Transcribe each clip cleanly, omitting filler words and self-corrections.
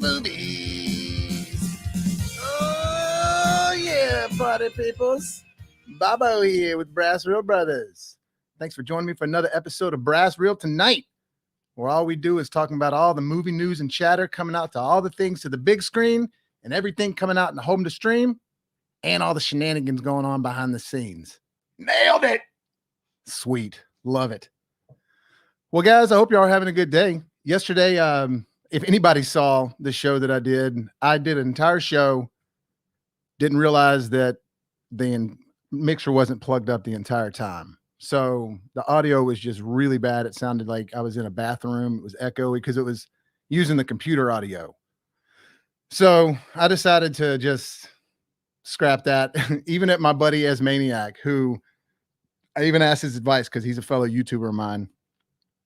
movies. Oh, yeah, party peoples. Bobo here with BrassReel Brothers. Thanks for joining me for another episode of BrassReel Tonight, where all we do is talking about all the movie news and chatter coming out to all the things to the big screen and everything coming out in the home to stream and all the shenanigans going on behind the scenes. Nailed it. Sweet. Love it. Well, guys, I hope you all are having a good day. Yesterday, if anybody saw the show that I did an entire show, didn't realize that the mixer wasn't plugged up the entire time. So the audio was just really bad. It sounded like I was in a bathroom. It was echoey because it was using the computer audio. So I decided to just scrap that, even at my buddy Asmaniac, who I even asked his advice because he's a fellow YouTuber of mine.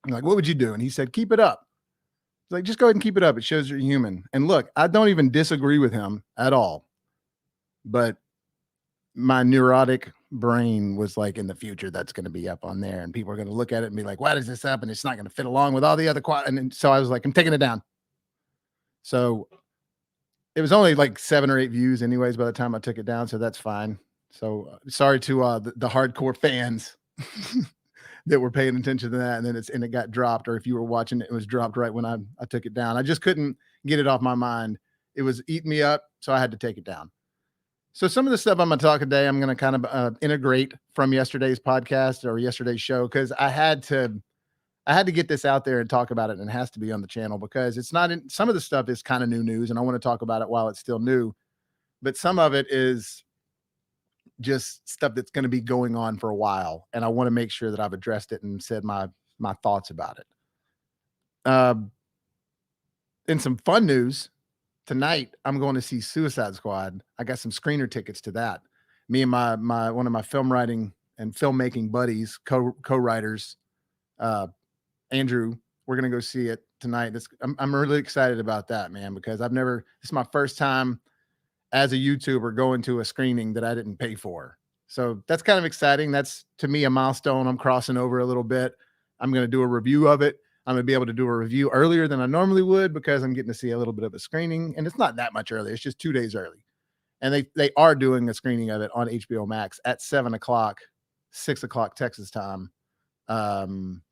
I'm like, what would you do? And he said, keep it up. It's like, just go ahead and keep it up. It shows you're human. And look, I don't even disagree with him at all. But my neurotic brain was like, in the future, that's going to be up on there. And people are going to look at it and be like, why does this happen? It's not going to fit along with all the other And so I was like, I'm taking it down. So it was only like 7 or 8 views anyways by the time I took it down. So that's fine. So sorry to the hardcore fans that were paying attention to that, and it got dropped, or if you were watching it, it was dropped right when I took it down. I just couldn't get it off my mind. It was eating me up, so I had to take it down. So some of the stuff I'm going to talk today, I'm going to kind of integrate from yesterday's podcast or yesterday's show, because I had to get this out there and talk about it, and it has to be on the channel because it's not in, some of the stuff is kind of new news, and I want to talk about it while it's still new, but some of it is just stuff that's going to be going on for a while. And I want to make sure that I've addressed it and said my thoughts about it. In some fun news, tonight, I'm going to see Suicide Squad. I got some screener tickets to that. Me and my one of my film writing and filmmaking buddies, co-writers, Andrew, we're going to go see it tonight. I'm really excited about that, man, because this is my first time as a YouTuber going to a screening that I didn't pay for. So that's kind of exciting. That's, to me, a milestone. I'm crossing over a little bit. I'm going to do a review of it. I'm going to be able to do a review earlier than I normally would because I'm getting to see a little bit of a screening, and it's not that much early. It's just 2 days early. And they are doing a screening of it on HBO Max at 7 o'clock, 6 o'clock Texas time on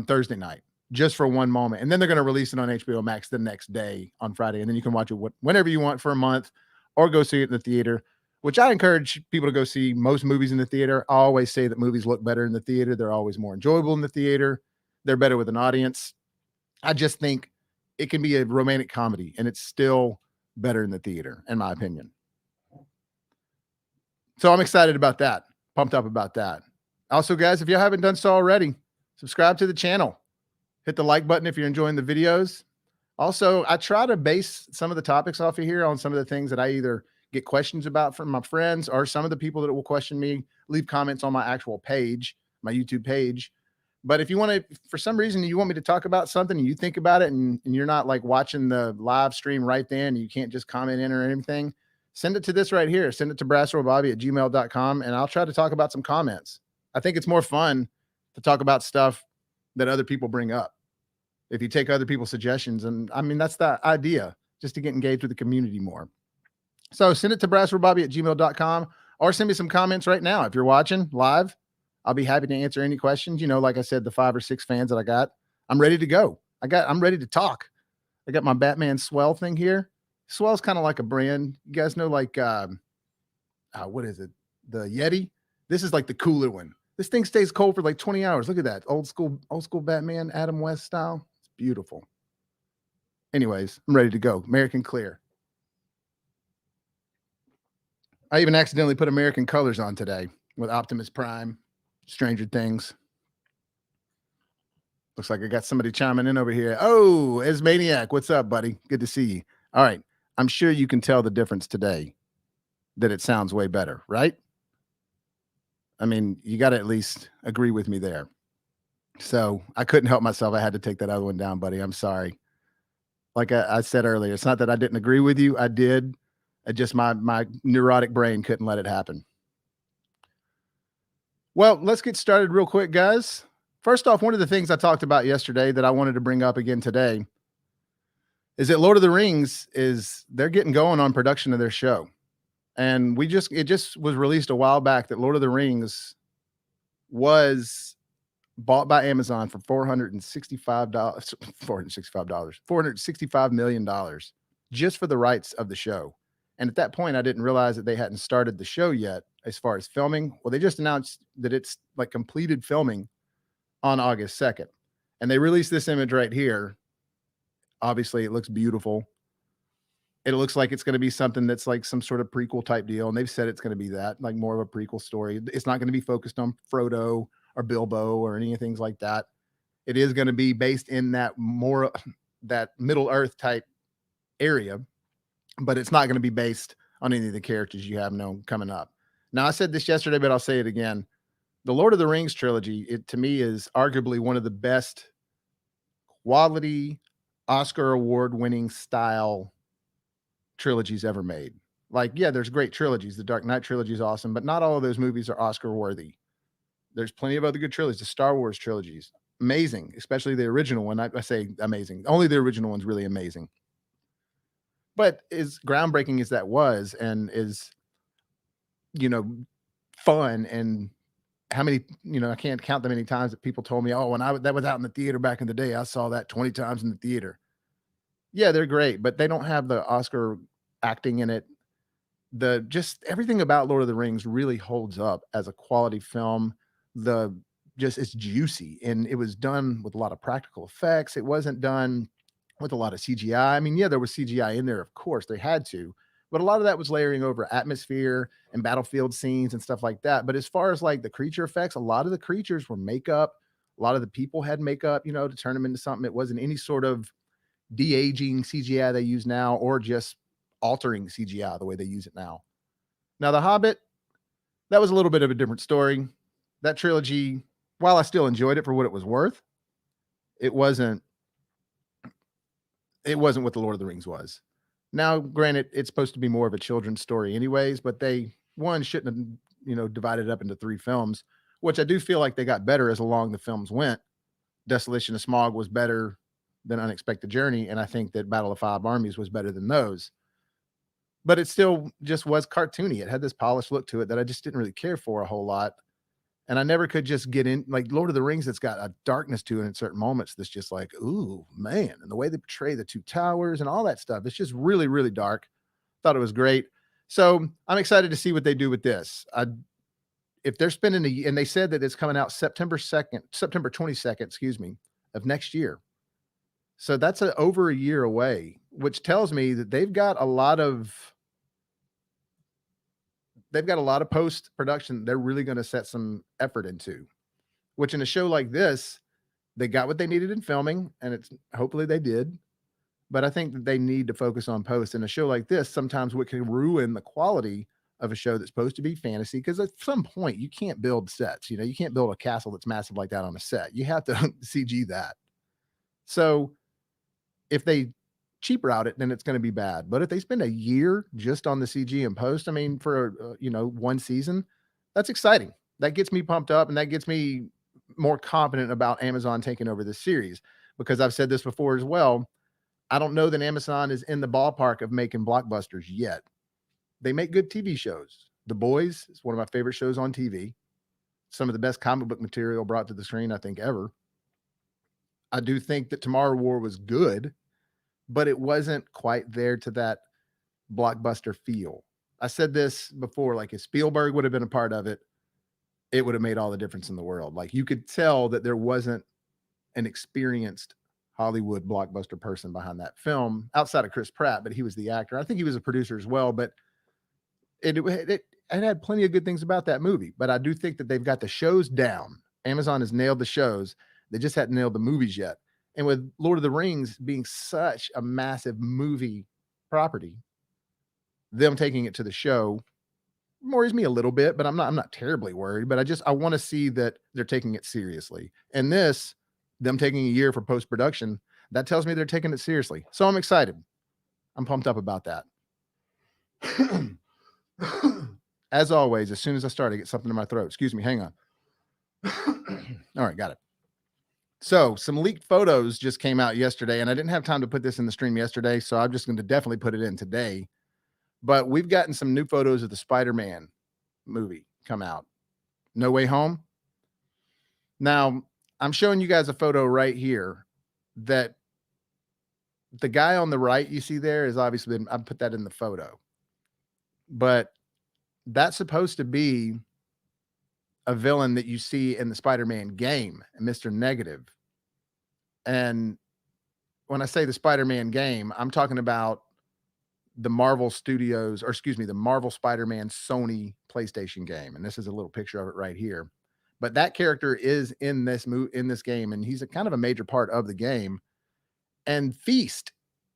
Thursday night, just for one moment. And then they're going to release it on HBO Max the next day on Friday. And then you can watch it whenever you want for a month, or go see it in the theater, which I encourage people to go see most movies in the theater. I always say that movies look better in the theater. They're always more enjoyable in the theater. They're better with an audience. I just think it can be a romantic comedy, and it's still better in the theater, in my opinion. So I'm excited about that, pumped up about that. Also, guys, if you haven't done so already, subscribe to the channel. Hit the like button if you're enjoying the videos. Also, I try to base some of the topics off of here on some of the things that I either get questions about from my friends, or some of the people that will question me, leave comments on my actual page, my YouTube page. But if you want to, for some reason, you want me to talk about something and you think about it, and you're not like watching the live stream right then, and you can't just comment in or anything, send it to this right here. Send it to brassreelbobby@gmail.com, and I'll try to talk about some comments. I think it's more fun to talk about stuff that other people bring up, if you take other people's suggestions. And I mean, that's the idea, just to get engaged with the community more. So send it to brassreelbobby@gmail.com, or send me some comments right now. If you're watching live, I'll be happy to answer any questions. You know, like I said, the 5 or 6 fans that I got, I'm ready to go. I'm ready to talk. I got my Batman Swell thing here. Swell's kind of like a brand. You guys know, like, what is it? The Yeti. This is like the cooler one. This thing stays cold for like 20 hours. Look at that. Old school Batman, Adam West style. Beautiful. Anyways, I'm ready to go. American Clear. I even accidentally put American Colors on today with Optimus Prime, Stranger Things. Looks like I got somebody chiming in over here. Oh, Asmaniac, what's up, buddy? Good to see you. All right. I'm sure you can tell the difference today, that it sounds way better, right? I mean, you got to at least agree with me there. So I couldn't help myself. I had to take that other one down, buddy. I'm sorry. Like I said earlier, it's not that I didn't agree with you. I did. Just my neurotic brain couldn't let it happen. Well, let's get started real quick, guys. First off, one of the things I talked about yesterday that I wanted to bring up again today is that Lord of the Rings they're getting going on production of their show. And it just was released a while back that Lord of the Rings was bought by Amazon for $465, $465 million just for the rights of the show. And at that point, I didn't realize that they hadn't started the show yet as far as filming. Well, they just announced that it's like completed filming on August 2nd. And they released this image right here. Obviously, it looks beautiful. It looks like it's going to be something that's like some sort of prequel type deal. And they've said it's going to be that, like more of a prequel story. It's not going to be focused on Frodo or Bilbo or any things like that. It is going to be based in that Middle Earth type area, but it's not going to be based on any of the characters you have known coming up. Now, I said this yesterday, but I'll say it again. The Lord of the Rings trilogy, to me, is arguably one of the best quality Oscar award-winning style trilogies ever made. Like, yeah, there's great trilogies. The Dark Knight trilogy is awesome, but not all of those movies are Oscar worthy. There's plenty of other good trilogies. The Star Wars trilogies, amazing, especially the original one. I say amazing. Only the original one's really amazing. But as groundbreaking as that was, and is, fun, and how many, I can't count the many times that people told me, oh, when that was out in the theater back in the day, I saw that 20 times in the theater. Yeah, they're great, but they don't have the Oscar acting in it. Just everything about Lord of the Rings really holds up as a quality film. It's juicy, and it was done with a lot of practical effects. It wasn't done with a lot of CGI. I mean, yeah, there was CGI in there, of course, they had to, but a lot of that was layering over atmosphere and battlefield scenes and stuff like that. But as far as like the creature effects, a lot of the creatures were makeup. A lot of the people had makeup, to turn them into something. It wasn't any sort of de-aging CGI they use now, or just altering CGI the way they use it now. Now, The Hobbit, that was a little bit of a different story. That trilogy, while I still enjoyed it for what it was worth, it wasn't what The Lord of the Rings was. Now, granted, it's supposed to be more of a children's story anyways, but they shouldn't have, divided it up into 3 films, which I do feel like they got better as along the films went. Desolation of Smaug was better than Unexpected Journey, and I think that Battle of Five Armies was better than those. But it still just was cartoony. It had this polished look to it that I just didn't really care for a whole lot. And I never could just get in, like Lord of the Rings, it's got a darkness to it in certain moments that's just like, ooh, man. And the way they portray the 2 towers and all that stuff, it's just really, really dark. Thought it was great. So I'm excited to see what they do with this. If they're spending and they said that it's coming out September 22nd, of next year. So that's over a year away, which tells me that they've got a lot of post-production they're really going to set some effort into, which in a show like this, they got what they needed in filming, and hopefully they did. But I think that they need to focus on post. In a show like this, sometimes what can ruin the quality of a show that's supposed to be fantasy, because at some point you can't build sets. You can't build a castle that's massive like that on a set. You have to CG that. So if they cheap route it, then it's going to be bad. But if they spend a year just on the CG and post, I mean, for one season, that's exciting. That gets me pumped up, and that gets me more confident about Amazon taking over this series, because I've said this before as well. I don't know that Amazon is in the ballpark of making blockbusters yet. They make good TV shows. The Boys is one of my favorite shows on TV. Some of the best comic book material brought to the screen, I think, ever. I do think that Tomorrow War was good, but it wasn't quite there to that blockbuster feel. I said this before, like if Spielberg would have been a part of it, it would have made all the difference in the world. Like you could tell that there wasn't an experienced Hollywood blockbuster person behind that film outside of Chris Pratt, but he was the actor. I think he was a producer as well, but it had plenty of good things about that movie. But I do think that they've got the shows down. Amazon has nailed the shows. They just hadn't nailed the movies yet. And with Lord of the Rings being such a massive movie property, them taking it to the show worries me a little bit, but I'm not terribly worried. But I want to see that they're taking it seriously. And them taking a year for post-production, that tells me they're taking it seriously. So I'm excited. I'm pumped up about that. As always, as soon as I start, I get something in my throat. Excuse me, hang on. All right, got it. So some leaked photos just came out yesterday, and I didn't have time to put this in the stream yesterday, so I'm just going to definitely put it in today. But we've gotten some new photos of the Spider-Man movie come out. No Way Home. Now, I'm showing you guys a photo right here that the guy on the right you see there is obviously I put that in the photo. But that's supposed to be a villain that you see in the Spider-Man game, Mr. Negative. And when I say the Spider-Man game, I'm talking about the Marvel Studios, or excuse me, the Marvel Spider-Man Sony PlayStation game. And this is a little picture of it right here. But that character is in this game, and he's a kind of a major part of the game. And Feast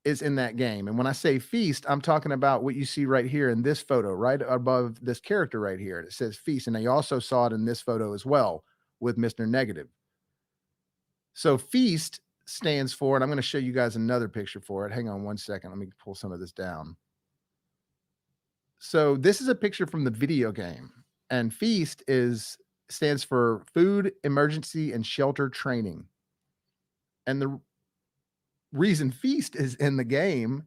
is in that game. And when I say Feast, I'm talking about what you see right here in this photo, right above this character right here. It says Feast. And you also saw it in this photo as well with Mr. Negative. So Feast stands for, and I'm going to show you guys another picture for it. Hang on one second. Let me pull some of this down. So this is a picture from the video game, and Feast stands for Food Emergency and Shelter Training. And the reason Feast is in the game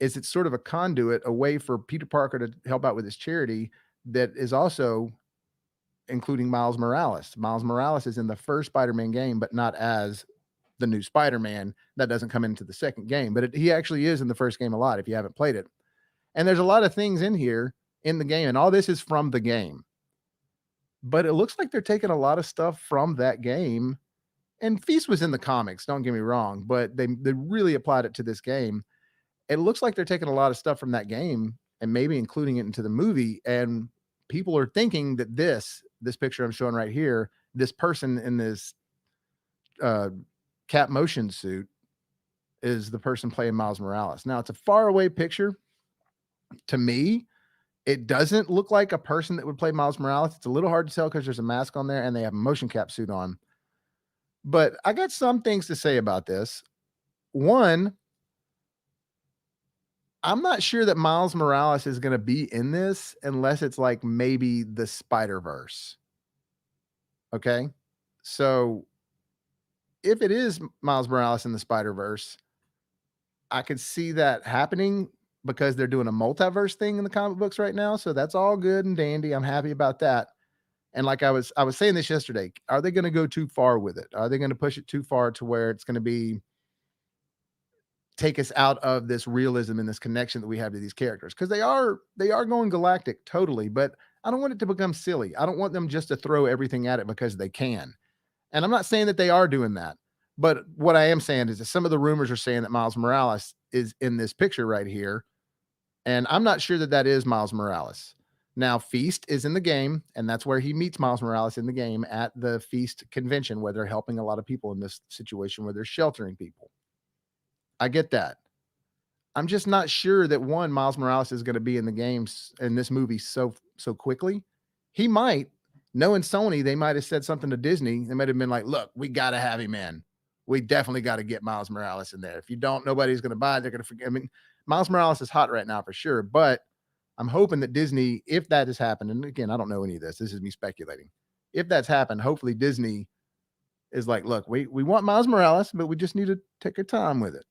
is it's sort of a conduit, a way for Peter Parker to help out with his charity that is also including Miles Morales. Miles Morales is in the first Spider-Man game, but not as the new Spider-Man. That doesn't come into the second game, but he actually is in the first game a lot if you haven't played it. And there's a lot of things in here in the game, and all this is from the game. But it looks like they're taking a lot of stuff from that game. And Feast was in the comics, don't get me wrong, but they really applied it to this game. It looks like they're taking a lot of stuff from that game and maybe including it into the movie. And people are thinking that this picture I'm showing right here, this person in this cap motion suit is the person playing Miles Morales. Now, it's a far away picture. To me, it doesn't look like a person that would play Miles Morales. It's a little hard to tell because there's a mask on there and they have a motion cap suit on. But I got some things to say about this. One, I'm not sure that Miles Morales is going to be in this unless it's like maybe the Spider-Verse. Okay? So if it is Miles Morales in the Spider-Verse, I could see that happening because they're doing a multiverse thing in the comic books right now. So that's all good and dandy. I'm happy about that. And like I was saying this yesterday, are they going to go too far with it? Are they going to push it too far to where it's going to take us out of this realism and this connection that we have to these characters? Because they are going galactic totally, but I don't want it to become silly. I don't want them just to throw everything at it because they can. And I'm not saying that they are doing that. But what I am saying is that some of the rumors are saying that Miles Morales is in this picture right here. And I'm not sure that is Miles Morales. Now, Feast is in the game, and that's where he meets Miles Morales in the game at the Feast convention, where they're helping a lot of people in this situation where they're sheltering people. I get that. I'm just not sure that Miles Morales is going to be in the games in this movie so quickly. He might. Knowing Sony, they might have said something to Disney. They might have been like, look, we got to have him in. We definitely got to get Miles Morales in there. If you don't, nobody's going to buy it. They're going to forget. I mean, Miles Morales is hot right now for sure, but I'm hoping that Disney, if that has happened, and again, I don't know any of this. This is me speculating. If that's happened, hopefully Disney is like, look, we want Miles Morales, but we just need to take our time with it.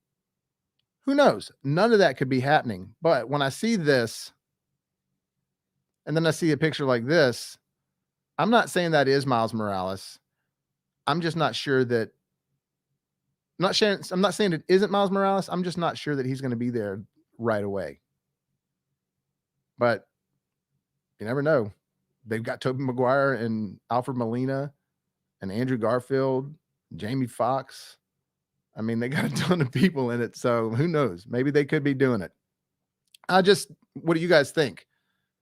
Who knows? None of that could be happening. But when I see this, and then I see a picture like this, I'm not saying that is Miles Morales. I'm just not sure that. I'm not saying it isn't Miles Morales. I'm just not sure that he's going to be there right away. But you never know. They've got Tobey Maguire and Alfred Molina and Andrew Garfield, Jamie Foxx. I mean, they got a ton of people in it. So who knows? Maybe they could be doing it. What do you guys think?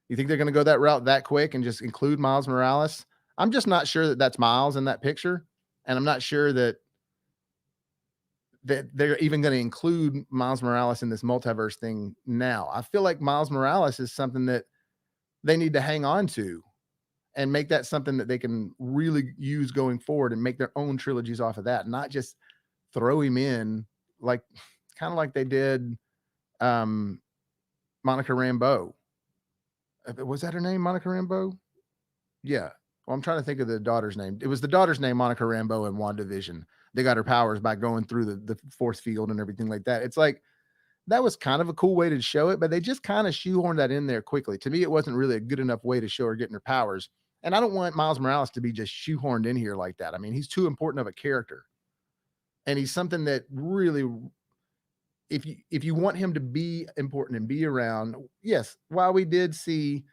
You think they're going to go that route that quick and just include Miles Morales? I'm just not sure that that's Miles in that picture. And I'm not sure that they're even going to include Miles Morales in this multiverse thing now. I feel like Miles Morales is something that they need to hang on to and make that something that they can really use going forward and make their own trilogies off of that, not just throw him in like kind of like they did Monica Rambeau. Was that her name, Monica Rambeau? Yeah. Well, I'm trying to think of the daughter's name. It was the daughter's name, Monica Rambeau, in WandaVision. they got her powers by going through the force field and everything like that. It's like, that was kind of a cool way to show it, but they just kind of shoehorned that in there quickly. To me, it wasn't really a good enough way to show her getting her powers. And I don't want Miles Morales to be just shoehorned in here like that. I mean, he's too important of a character. And he's something that really, if you want him to be important and be around, yes, while we did see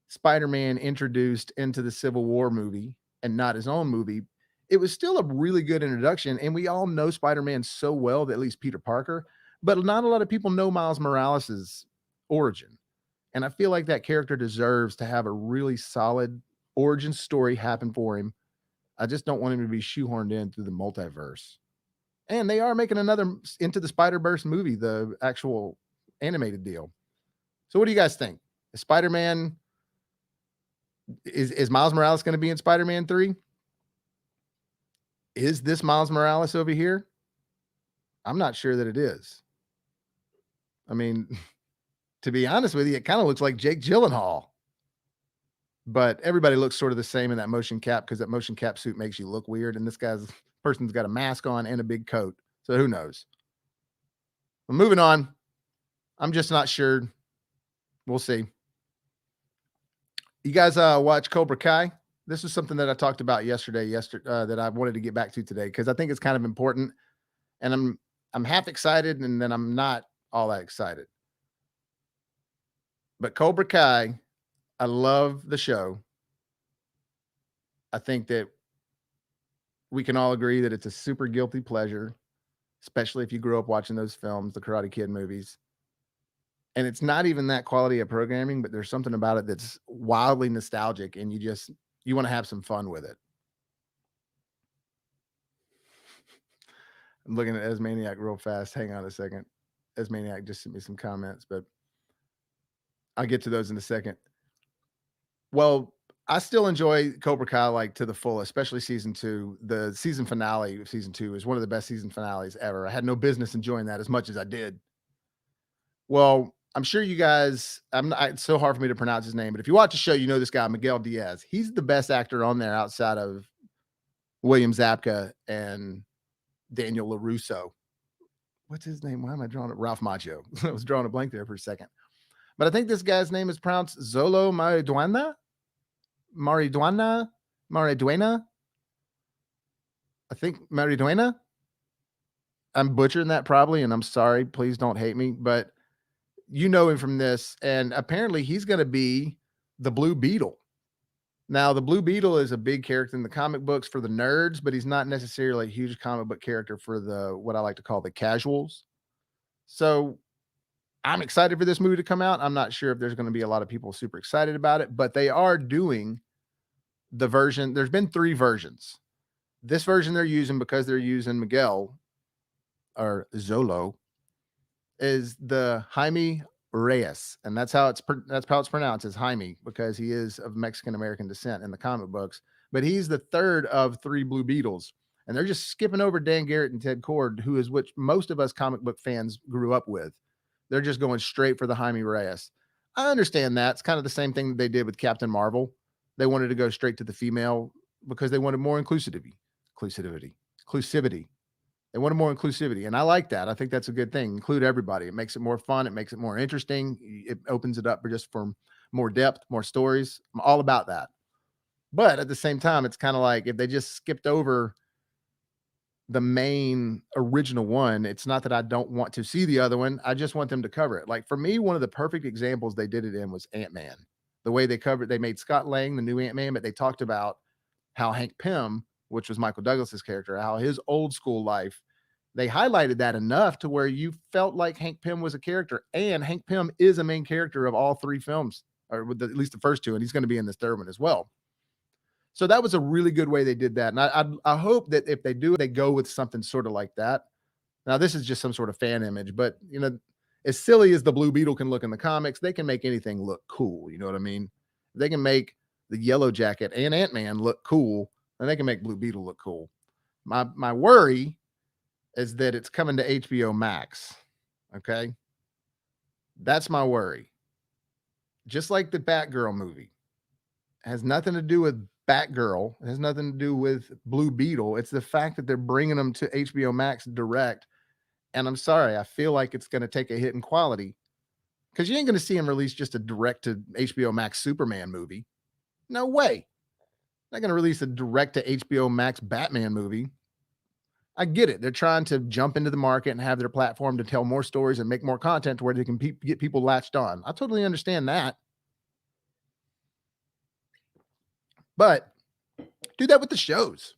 Spider-Man introduced into the Civil War movie and not his own movie, it was still a really good introduction. And we all know Spider-Man so well, that at least Peter Parker, but not a lot of people know Miles Morales's origin. And I feel like that character deserves to have a really solid origin story happen for him. I just don't want him to be shoehorned in through the multiverse. And they are making another Into the Spider-Verse movie, the actual animated deal. So what do you guys think? Is Spider-Man, is Miles Morales going to be in Spider-Man 3? Is this Miles Morales over here? I'm not sure that it is. I mean, to be honest with you, it kind of looks like Jake Gyllenhaal. But everybody looks sort of the same in that motion cap, because that motion cap suit makes you look weird. And this person's got a mask on and a big coat. So who knows? Well, moving on. I'm just not sure. We'll see. You guys watch Cobra Kai? This is something that I talked about yesterday that I wanted to get back to today, because I think it's kind of important. And I'm half excited, and then I'm not all that excited. But Cobra Kai, I love the show. I think that we can all agree that it's a super guilty pleasure, especially if you grew up watching those films, the Karate Kid movies. And it's not even that quality of programming, but there's something about it that's wildly nostalgic, and you want to have some fun with it. I'm looking at Esmaniac real fast. Hang on a second. Esmaniac just sent me some comments, but I'll get to those in a second. Well, I still enjoy Cobra Kai like to the full, especially season 2. The season finale of season 2 is one of the best season finales ever. I had no business enjoying that as much as I did. Well, I'm sure you guys, it's so hard for me to pronounce his name, but if you watch the show, you know this guy, Miguel Diaz. He's the best actor on there outside of William Zabka and Daniel LaRusso. What's his name? Why am I drawing it? Ralph Macchio. I was drawing a blank there for a second. But I think this guy's name is pronounced Zolo Mariduena. Mariduena. I think Mariduena. I'm butchering that probably, and I'm sorry. Please don't hate me. But you know him from this, and apparently he's going to be the Blue Beetle. Now, the Blue Beetle is a big character in the comic books for the nerds, but he's not necessarily a huge comic book character for what I like to call the casuals. So I'm excited for this movie to come out. I'm not sure if there's going to be a lot of people super excited about it, but they are doing the version. There's been 3 versions. This version they're using, because they're using Miguel or Zolo, is the Jaime Reyes, and that's how it's pronounced, is Jaime, because he is of Mexican American descent in the comic books. But he's the 3rd of 3 Blue Beetles, and they're just skipping over Dan Garrett and Ted Kord, who is which most of us comic book fans grew up with. They're just going straight for the Jaime Reyes. I understand that. It's kind of the same thing that they did with Captain Marvel. They wanted to go straight to the female because they wanted more inclusivity. They wanted more inclusivity. And I like that. I think that's a good thing. Include everybody. It makes it more fun. It makes it more interesting. It opens it up for more depth, more stories. I'm all about that. But at the same time, it's kind of like if they just skipped over the main original one, it's not that I don't want to see the other one. I just want them to cover it. Like for me, one of the perfect examples they did it in was Ant-Man. The way they made Scott Lang the new Ant-Man, but they talked about how Hank Pym, which was Michael Douglas's character, how his old school life, they highlighted that enough to where you felt like Hank Pym was a character, and Hank Pym is a main character of all 3 films, or with at least the first 2, and he's going to be in this 3rd one as well. So that was a really good way they did that. And I hope that if they do, they go with something sort of like that. Now, this is just some sort of fan image, but as silly as the Blue Beetle can look in the comics, they can make anything look cool. You know what I mean? They can make the Yellow Jacket and Ant-Man look cool, and they can make Blue Beetle look cool. My worry is that it's coming to HBO Max. Okay. That's my worry. Just like the Batgirl movie. It has nothing to do with Batgirl. It has nothing to do with Blue Beetle. It's the fact that they're bringing them to HBO Max direct. And I'm sorry, I feel like it's going to take a hit in quality because you ain't going to see him release just a direct to HBO Max Superman movie. No way. They're not going to release a direct to HBO Max Batman movie. I get it. They're trying to jump into the market and have their platform to tell more stories and make more content to where they can get people latched on. I totally understand that. But do that with the shows.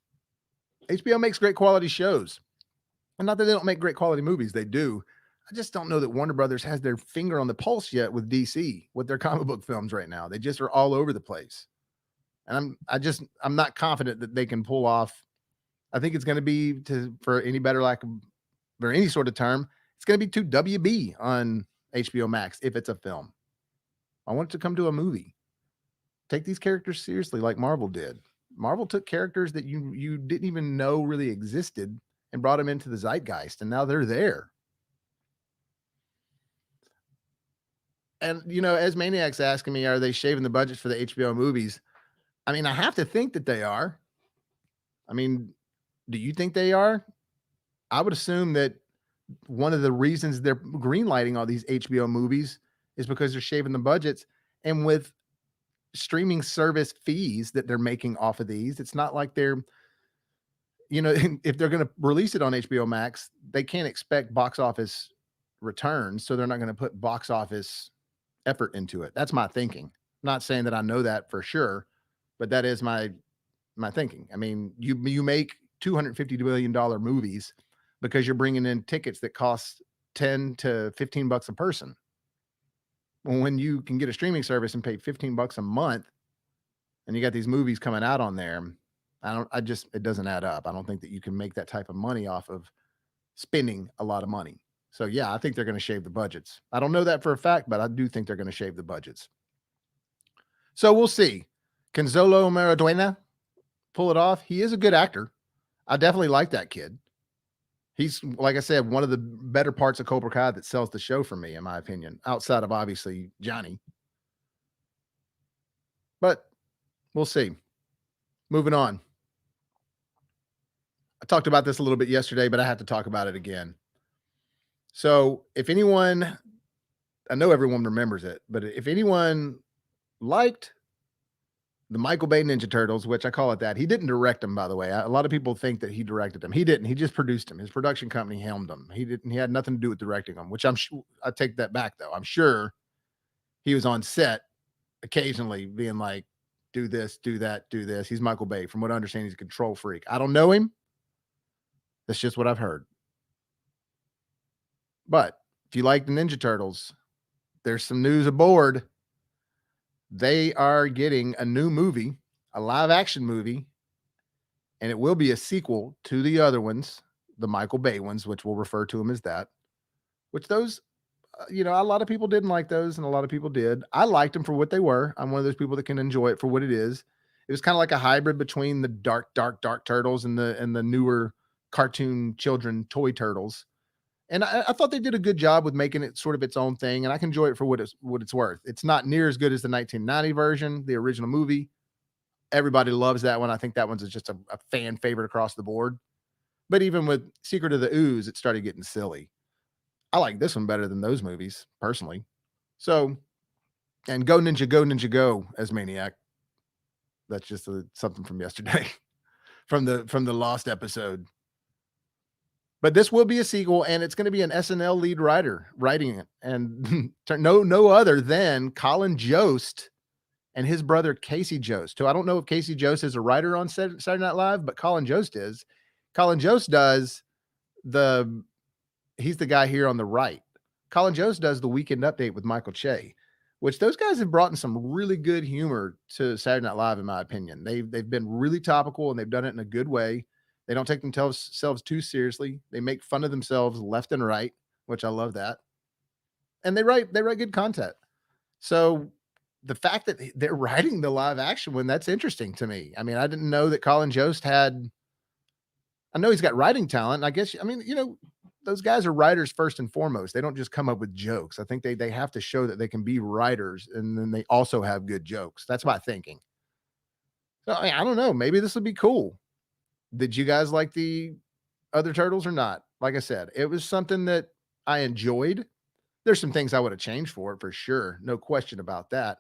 HBO makes great quality shows. And not that they don't make great quality movies. They do. I just don't know that Warner Brothers has their finger on the pulse yet with DC, with their comic book films right now. They just are all over the place. And I'm not confident that they can pull off. I think it's going to be, for any better lack of, or any sort of term, it's going to be too WB on HBO Max if it's a film. I want it to come to a movie. Take these characters seriously like Marvel did. Marvel took characters that you didn't even know really existed and brought them into the zeitgeist, and now they're there. And, as Maniac's asking me, are they shaving the budget for the HBO movies? I mean, I have to think that they are. I mean, do you think they are? I would assume that one of the reasons they're greenlighting all these HBO movies is because they're shaving the budgets. And with streaming service fees that they're making off of these, it's not like they're, if they're going to release it on HBO Max, they can't expect box office returns. So they're not going to put box office effort into it. That's my thinking. Not saying that I know that for sure, but that is my thinking. I mean, you make $250 million movies because you're bringing in tickets that cost 10 to 15 bucks a person. When you can get a streaming service and pay 15 bucks a month and you got these movies coming out on there, it doesn't add up. I don't think that you can make that type of money off of spending a lot of money. So yeah, I think they're going to shave the budgets. I don't know that for a fact, but I do think they're going to shave the budgets. So we'll see. Can Zolo Maraduena pull it off? He is a good actor. I definitely like that kid. He's, like I said, one of the better parts of Cobra Kai that sells the show for me, in my opinion, outside of obviously Johnny. But we'll see. Moving on. I talked about this a little bit yesterday, but I have to talk about it again. So if anyone, I know everyone remembers it, but if anyone liked the Michael Bay Ninja Turtles, which I call it that, he didn't direct them, by the way. A lot of people think that he directed them. He didn't. He just produced them. His production company helmed them. He had nothing to do with directing them, which I take that back, though. I'm sure he was on set occasionally being like, do this, do that, do this. He's Michael Bay. From what I understand, he's a control freak. I don't know him. That's just what I've heard. But if you like the Ninja Turtles, there's some news aboard. They are getting a new movie, a live action movie, and it will be a sequel to the other ones, the Michael Bay ones, which we'll refer to them as that, which those, a lot of people didn't like those and a lot of people did. I liked them for what they were. I'm one of those people that can enjoy it for what it is. It was kind of like a hybrid between the dark Turtles and the newer cartoon children toy Turtles. And I thought they did a good job with making it sort of its own thing, and I can enjoy it for what it's worth. It's not near as good as the 1990 version, the original movie. Everybody loves that one. I think that one's just a fan favorite across the board. But even with Secret of the Ooze, it started getting silly. I like this one better than those movies, personally. So, and Go Ninja Go as Maniac. That's just something from yesterday, from the Lost episode. But this will be a sequel, and it's going to be an SNL lead writer writing it, and no other than Colin Jost and his brother Casey Jost. So I don't know if Casey Jost is a writer on Saturday Night Live, but Colin Jost is. Colin Jost does he's the guy here on the right. Colin Jost does the Weekend Update with Michael Che, which those guys have brought in some really good humor to Saturday Night Live, in my opinion. They've been really topical, and they've done it in a good way. They don't take themselves too seriously. They make fun of themselves left and right, which I love that. And they write good content. So the fact that they're writing the live action one, that's interesting to me. I mean, I didn't know that Colin Jost I know he's got writing talent. I guess, those guys are writers first and foremost. They don't just come up with jokes. I think they have to show that they can be writers, and then they also have good jokes. That's my thinking. So I don't know. Maybe this would be cool. Did you guys like the other turtles or not? Like I said, it was something that I enjoyed. There's some things I would have changed for it for sure. No question about that.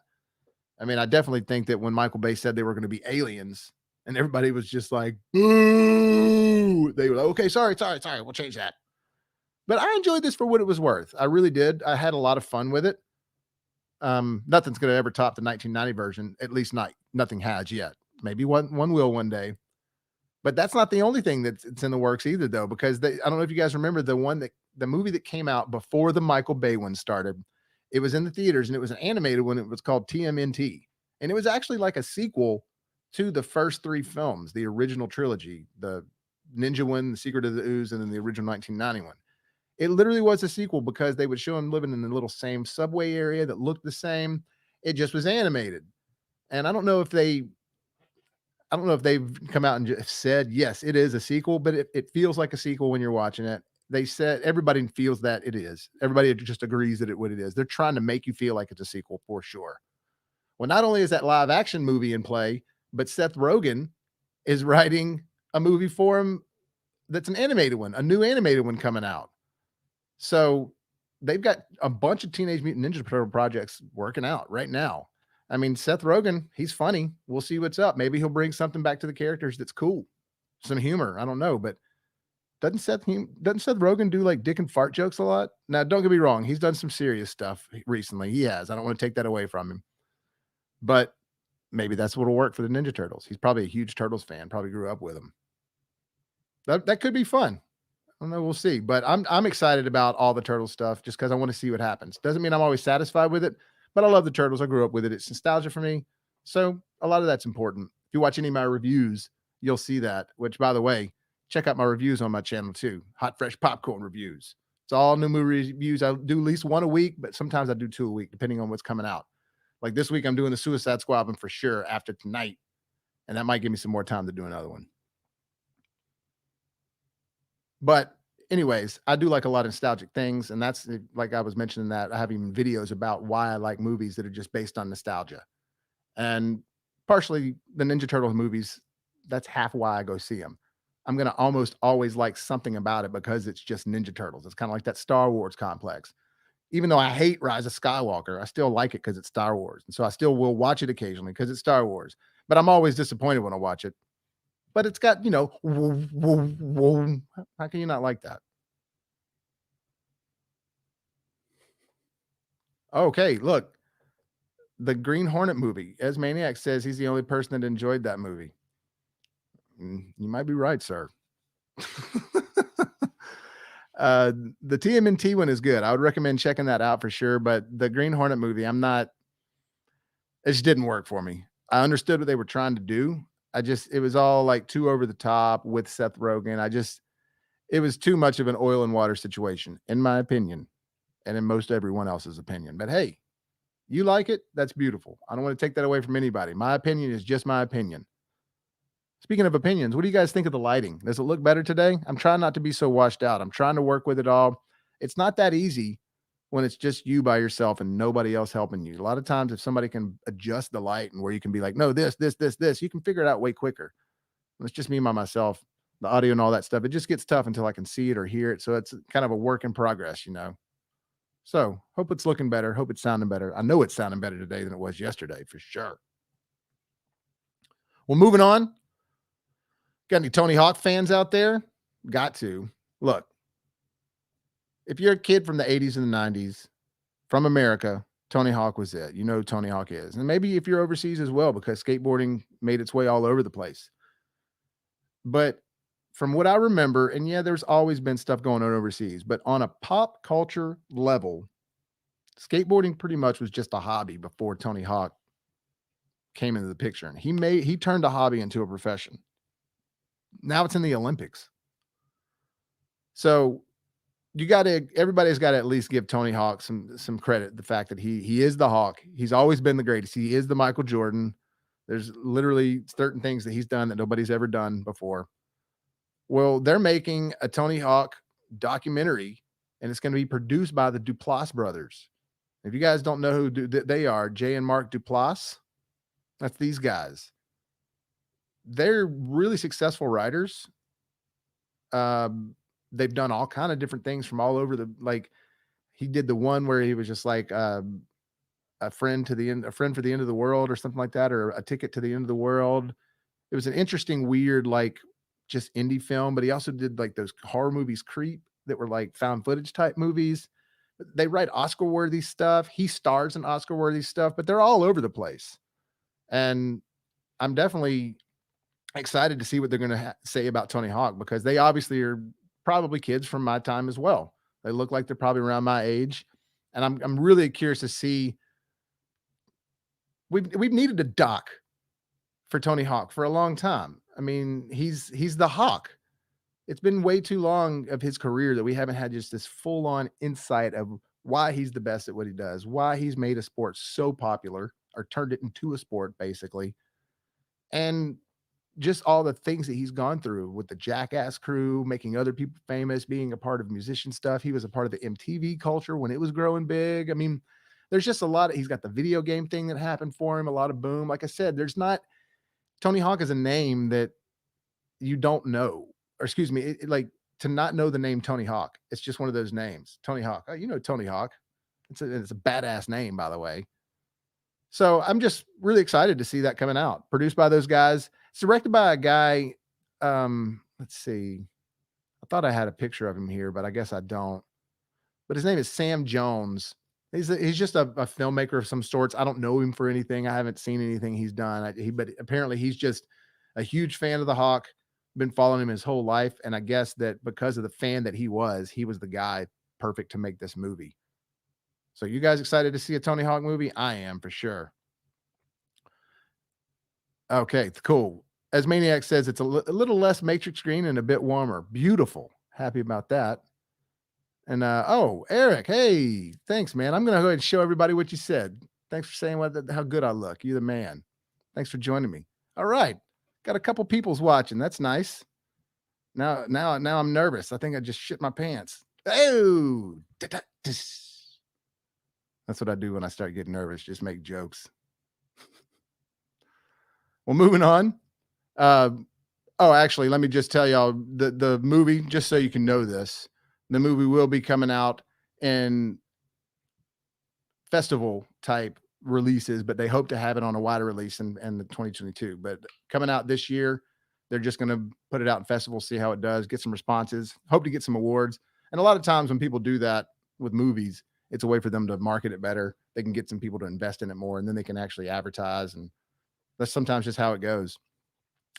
I mean, I definitely think that when Michael Bay said they were going to be aliens and everybody was just like, boo, they were like, okay, sorry, we'll change that. But I enjoyed this for what it was worth. I really did. I had a lot of fun with it. Nothing's going to ever top the 1990 version. At least nothing has yet. Maybe one will one day. But that's not the only thing that's in the works either, though, because I don't know if you guys remember the movie that came out before the Michael Bay one started. It was in the theaters and it was an animated one. It was called TMNT. And it was actually like a sequel to the first three films, the original trilogy, the Ninja one, The Secret of the Ooze, and then the original 1991. It literally was a sequel because they would show him living in the little same subway area that looked the same. It just was animated. And I don't know if they've come out and just said, yes, it is a sequel, but it feels like a sequel when you're watching it. They said everybody feels that it is. Everybody just agrees that what it is. They're trying to make you feel like it's a sequel for sure. Well, not only is that live action movie in play, but Seth Rogen is writing a movie for him that's an animated one, a new animated one coming out. So they've got a bunch of Teenage Mutant Ninja Turtle projects working out right now. I mean, Seth Rogen, he's funny. We'll see what's up. Maybe he'll bring something back to the characters that's cool. Some humor. I don't know, but doesn't Seth Rogen do like dick and fart jokes a lot? Now, don't get me wrong. He's done some serious stuff recently. He has. I don't want to take that away from him. But maybe that's what'll work for the Ninja Turtles. He's probably a huge Turtles fan. Probably grew up with them. That could be fun. I don't know. We'll see. But I'm excited about all the Turtle stuff just because I want to see what happens. Doesn't mean I'm always satisfied with it, but I love the Turtles. I grew up with it. It's nostalgia for me. So a lot of that's important. If you watch any of my reviews, you'll see that, which by the way, check out my reviews on my channel too. Hot, fresh popcorn reviews. It's all new movie reviews. I do at least one a week, but sometimes I do two a week, depending on what's coming out. Like this week, I'm doing the Suicide Squad one for sure after tonight. And that might give me some more time to do another one. But anyways, I do like a lot of nostalgic things. And that's like I was mentioning that I have even videos about why I like movies that are just based on nostalgia. And partially the Ninja Turtles movies, that's half why I go see them. I'm going to almost always like something about it because it's just Ninja Turtles. It's kind of like that Star Wars complex. Even though I hate Rise of Skywalker, I still like it because it's Star Wars. And so I still will watch it occasionally because it's Star Wars. But I'm always disappointed when I watch it. But it's got, how can you not like that? Okay, look, the Green Hornet movie. Ez Maniac says he's the only person that enjoyed that movie. You might be right, sir. The TMNT one is good. I would recommend checking that out for sure. But the Green Hornet movie, it just didn't work for me. I understood what they were trying to do. It was all like too over the top with Seth Rogen. It was too much of an oil and water situation, in my opinion, and in most everyone else's opinion. But hey, you like it? That's beautiful. I don't want to take that away from anybody. My opinion is just my opinion. Speaking of opinions, what do you guys think of the lighting? Does it look better today? I'm trying not to be so washed out. I'm trying to work with it all. It's not that easy when it's just you by yourself and nobody else helping you. A lot of times, if somebody can adjust the light and where you can be like, no, this, you can figure it out way quicker. When it's just me by myself, the audio and all that stuff, it just gets tough until I can see it or hear it. So it's kind of a work in progress, So hope it's looking better. Hope it's sounding better. I know it's sounding better today than it was yesterday for sure. Well, moving on. Got any Tony Hawk fans out there? Got to. Look, if you're a kid from the 80s and the 90s from America, Tony Hawk was it. You know who Tony Hawk is. And maybe if you're overseas as well, because skateboarding made its way all over the place. But from what I remember, and yeah, there's always been stuff going on overseas, but on a pop culture level, skateboarding pretty much was just a hobby before Tony Hawk came into the picture. And he turned a hobby into a profession. Now it's in the Olympics. So everybody's got to at least give Tony Hawk some credit. The fact that he is the Hawk. He's always been the greatest. He is the Michael Jordan. There's literally certain things that he's done that nobody's ever done before. Well, they're making a Tony Hawk documentary, and it's going to be produced by the Duplass brothers. If you guys don't know who they are, Jay and Mark Duplass, that's these guys. they're really successful writers. They've done all kind of different things from all over the like. He did the one where he was just like a friend to the end, a friend for the end of the world, or something like that, or a ticket to the end of the world. It was an interesting, weird, like just indie film. But he also did like those horror movies, Creep, that were like found footage type movies. They write Oscar worthy stuff. He stars in Oscar worthy stuff, but they're all over the place. And I'm definitely excited to see what they're going to say about Tony Hawk, because they obviously are probably kids from my time as well. They look like they're probably around my age, and I'm really curious to see. We've needed a doc for Tony Hawk for a long time. I mean, he's the Hawk. It's been way too long of his career that we haven't had just this full on insight of why he's the best at what he does, why he's made a sport so popular or turned it into a sport basically, and just all the things that he's gone through with the Jackass crew, making other people famous, being a part of musician stuff. He was a part of the MTV culture when it was growing big. I mean, there's just a lot of, he's got the video game thing that happened for him, a lot of boom. Like I said, there's not, Tony Hawk is a name that you don't know, or excuse me, like to not know the name Tony Hawk. It's just one of those names, Tony Hawk. Oh, you know, Tony Hawk. It's a badass name, by the way. So I'm just really excited to see that coming out. Produced by those guys. It's directed by a guy. Let's see. I thought I had a picture of him here, but I guess I don't. But his name is Sam Jones. He's just a filmmaker of some sorts. I don't know him for anything. I haven't seen anything he's done. But apparently he's just a huge fan of the Hawk. Been following him his whole life, and I guess that because of the fan that he was the guy perfect to make this movie. So you guys excited to see a Tony Hawk movie? I am, for sure. Okay, cool. As Maniac says, it's a little less matrix green and a bit warmer. Beautiful. Happy about that. And oh, Eric, hey, thanks, man. I'm gonna go ahead and show everybody what you said. Thanks for saying how good I look. You're the man. Thanks for joining me. All right, got a couple people's watching. That's nice. Now I'm nervous. I think I just shit my pants. Oh, that's what I do when I start getting nervous. Just make jokes. Well, moving on. Oh, actually, let me just tell y'all the movie, just so you can know this. The movie will be coming out in festival type releases, but they hope to have it on a wider release in the 2022. But coming out this year, they're just going to put it out in festivals, see how it does, get some responses, hope to get some awards. And a lot of times when people do that with movies, it's a way for them to market it better. They can get some people to invest in it more, and then they can actually advertise. And that's sometimes just how it goes.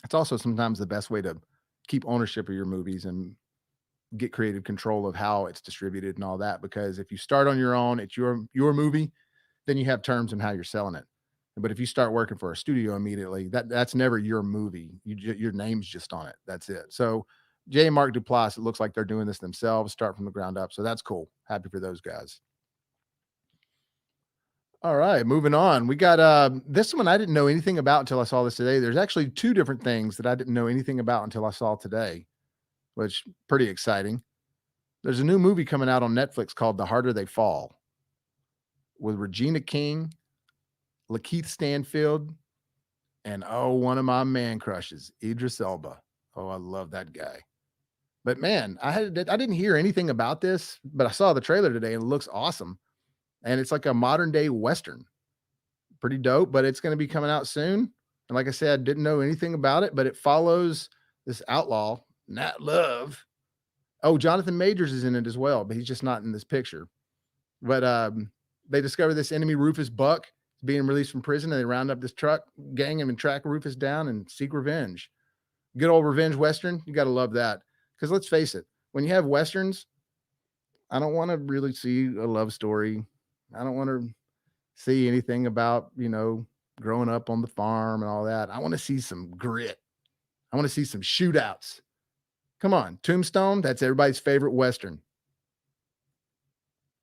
It's also sometimes the best way to keep ownership of your movies and get creative control of how it's distributed and all that. Because if you start on your own, it's your movie, then you have terms on how you're selling it. But if you start working for a studio immediately, that's never your movie. Your name's just on it. That's it. So J. Mark Duplass, it looks like they're doing this themselves, start from the ground up. So that's cool. Happy for those guys. All right, moving on. We got this one I didn't know anything about until I saw this today. There's actually two different things that I didn't know anything about until I saw today, which pretty exciting. There's a new movie coming out on Netflix called The Harder They Fall with Regina King, Lakeith Stanfield, and one of my man crushes, Idris Elba. Oh, I love that guy. But man, I didn't hear anything about this, but I saw the trailer today and it looks awesome. And it's like a modern day Western. Pretty dope, but it's going to be coming out soon. And like I said, didn't know anything about it, but it follows this outlaw, Nat Love. Oh, Jonathan Majors is in it as well, but he's just not in this picture. But they discover this enemy, Rufus Buck, being released from prison, and they round up this truck gang him and track Rufus down and seek revenge. Good old revenge Western. You got to love that. Because let's face it, when you have Westerns, I don't want to really see a love story. I don't want to see anything about, growing up on the farm and all that. I want to see some grit. I want to see some shootouts. Come on, Tombstone, that's everybody's favorite Western.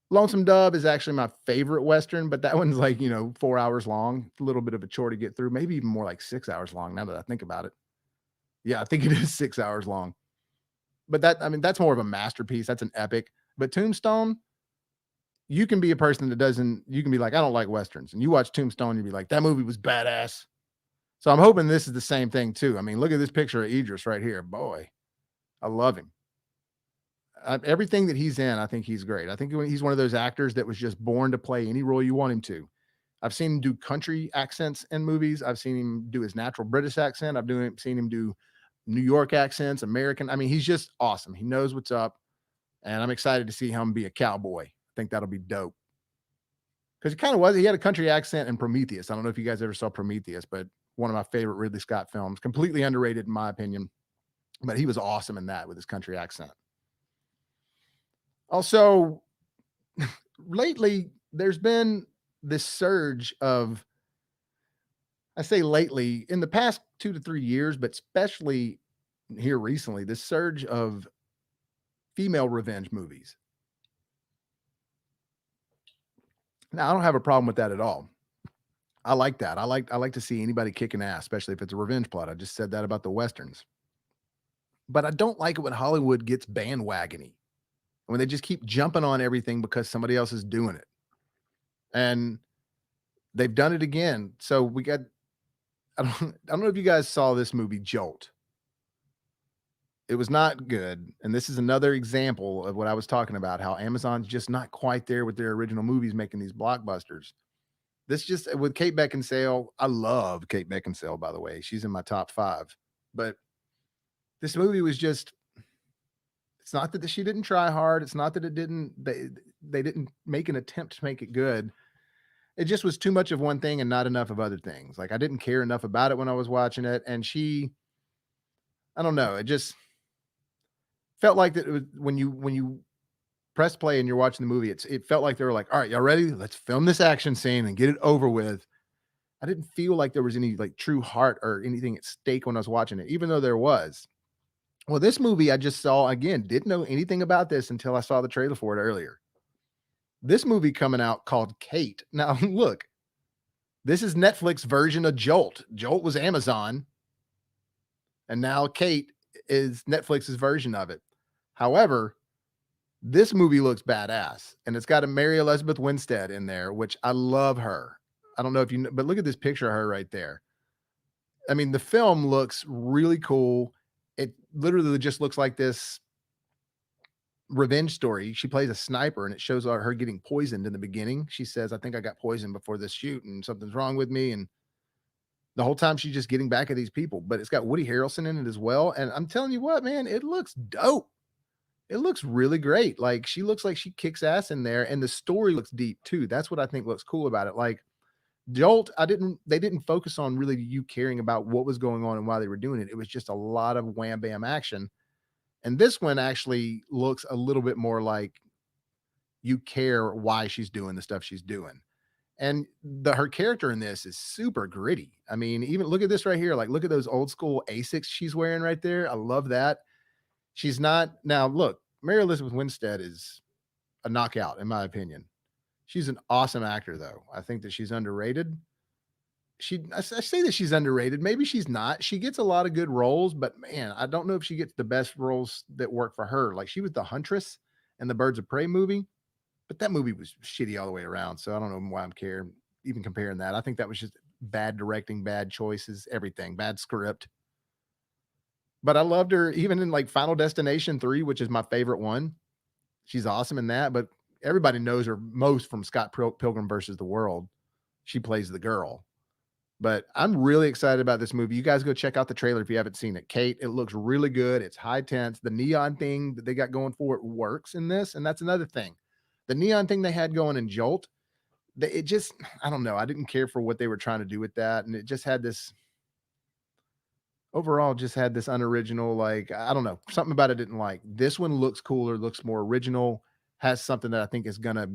Lonesome Dove is actually my favorite Western, but that one's like, 4 hours long. It's a little bit of a chore to get through, maybe even more like 6 hours long now that I think about it. Yeah, I think it is 6 hours long. But that's more of a masterpiece. That's an epic. But Tombstone, you can be a person that you can be like, I don't like Westerns. And you watch Tombstone, you'll be like, that movie was badass. So I'm hoping this is the same thing too. I mean, look at this picture of Idris right here. Boy, I love him. Everything that he's in, I think he's great. I think he's one of those actors that was just born to play any role you want him to. I've seen him do country accents in movies. I've seen him do his natural British accent. Seen him do New York accents, American. I mean, he's just awesome. He knows what's up, and I'm excited to see him be a cowboy. I think that'll be dope. Because he kind of was. He had a country accent in Prometheus. I don't know if you guys ever saw Prometheus, but one of my favorite Ridley Scott films. Completely underrated in my opinion, but he was awesome in that with his country accent. Also, lately there's been this surge of, I say lately, in the past 2 to 3 years, but especially here recently, this surge of female revenge movies. Now, I don't have a problem with that at all. I like that. I like to see anybody kicking ass, especially if it's a revenge plot. I just said that about the westerns. But I don't like it when Hollywood gets bandwagony, when they just keep jumping on everything because somebody else is doing it. And they've done it again. So we got, I don't know if you guys saw this movie, Jolt. It was not good. And this is another example of what I was talking about, how Amazon's just not quite there with their original movies making these blockbusters. This just with Kate Beckinsale. I love Kate Beckinsale, by the way. She's in my top 5. But this movie was just, it's not that she didn't try hard. It's not that they didn't make an attempt to make it good. It just was too much of one thing and not enough of other things. Like I didn't care enough about it when I was watching it. And I don't know. It just felt like that it was when you press play and you're watching the movie, it felt like they were like, all right, y'all ready? Let's film this action scene and get it over with. I didn't feel like there was any like true heart or anything at stake when I was watching it, even though there was. Well, this movie I just saw again, didn't know anything about this until I saw the trailer for it earlier. This movie coming out called Kate. Now, look, this is Netflix version of Jolt. Jolt was Amazon, and now Kate is Netflix's version of it. However, this movie looks badass, and it's got a Mary Elizabeth Winstead in there, which I love her. I don't know if you know, but look at this picture of her right there. I mean, the film looks really cool. It literally just looks like this revenge story. She plays a sniper, and it shows her getting poisoned in the beginning. She says, I think I got poisoned before this shoot, and something's wrong with me. And the whole time she's just getting back at these people. But it's got Woody Harrelson in it as well. And I'm telling you what, man, it looks dope. It looks really great. Like she looks like she kicks ass in there, and the story looks deep too. That's what I think looks cool about it. Like Jolt, they didn't focus on really you caring about what was going on and why they were doing it. It was just a lot of wham bam action. And this one actually looks a little bit more like you care why she's doing the stuff she's doing. And her character in this is super gritty. I mean, even look at this right here. Like, look at those old school Asics she's wearing right there. I love that. She's not now. Look, Mary Elizabeth Winstead is a knockout, in my opinion. She's an awesome actor, though. I think that she's underrated. I say that she's underrated. Maybe she's not. She gets a lot of good roles, but man, I don't know if she gets the best roles that work for her. Like she was the Huntress in the Birds of Prey movie, but that movie was shitty all the way around. So I don't know why I'm even comparing that. I think that was just bad directing, bad choices, everything, bad script. But I loved her even in like Final Destination 3, which is my favorite one. She's awesome in that, but everybody knows her most from Scott Pilgrim versus the World. She plays the girl. But I'm really excited about this movie. You guys go check out the trailer if you haven't seen it. Kate, it looks really good. It's high tense. The neon thing that they got going for it works in this. And that's another thing. The neon thing they had going in Jolt, it just, I don't know. I didn't care for what they were trying to do with that. And it just had this, overall, just had this unoriginal, like, I don't know. Something about it didn't like. This one looks cooler, looks more original, has something that I think is going to,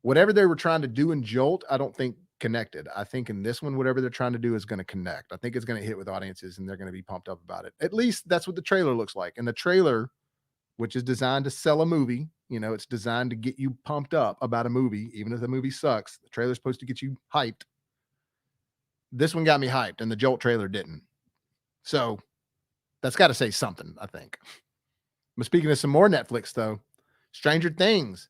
whatever they were trying to do in Jolt, I don't think connected. I think in this one, whatever they're trying to do is going to connect. I think it's going to hit with audiences and they're going to be pumped up about it. At least that's what the trailer looks like. And the trailer, which is designed to sell a movie, you know, it's designed to get you pumped up about a movie, even if the movie sucks. The trailer's supposed to get you hyped. This one got me hyped and the Jolt trailer didn't. So that's got to say something, I think. But speaking of some more Netflix, though, Stranger Things.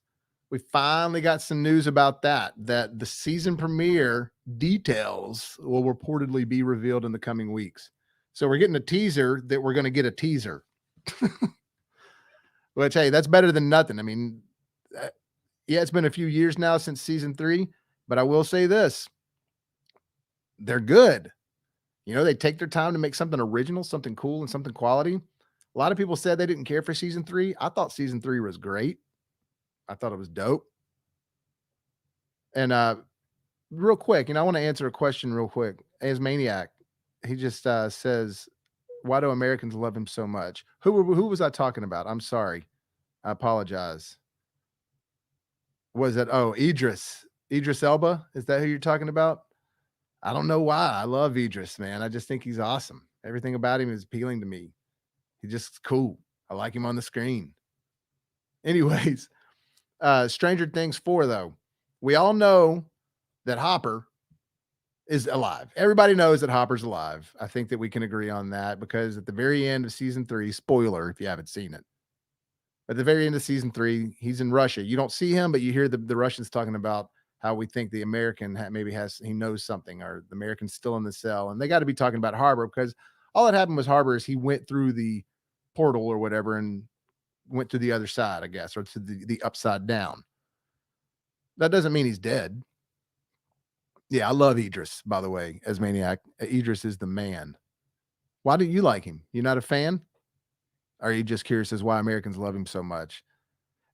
we finally got some news about that the season premiere details will reportedly be revealed in the coming weeks. So we're getting a teaser that we're going to get a teaser. Which, hey, that's better than nothing. I mean, yeah, it's been a few years now since season 3, but I will say this. They're good. You know, they take their time to make something original, something cool, and something quality. A lot of people said they didn't care for season 3. I thought season 3 was great. I thought it was dope. And real quick, I want to answer a question real quick. As Maniac, he just says, "Why do Americans love him so much?" Who was I talking about? I'm sorry. I apologize. Was it Idris Elba? Is that who you're talking about? I don't know why. I love Idris, man. I just think he's awesome. Everything about him is appealing to me. He's just cool. I like him on the screen. Anyways, Stranger Things 4, though. We all know that Hopper is alive. Everybody knows that Hopper's alive. I think that we can agree on that because at the very end of season 3, spoiler if you haven't seen it, at the very end of season 3, he's in Russia. You don't see him, but you hear the Russians talking about how we think the American he knows something, or the American's still in the cell. And they got to be talking about Harbor, because all that happened was Harbor is he went through the portal or whatever and went to the other side, I guess, or to the upside down. That doesn't mean he's dead. Yeah, I love Idris, by the way, as Maniac. Idris is the man. Why do you like him? You're not a fan? Or are you just curious as why Americans love him so much?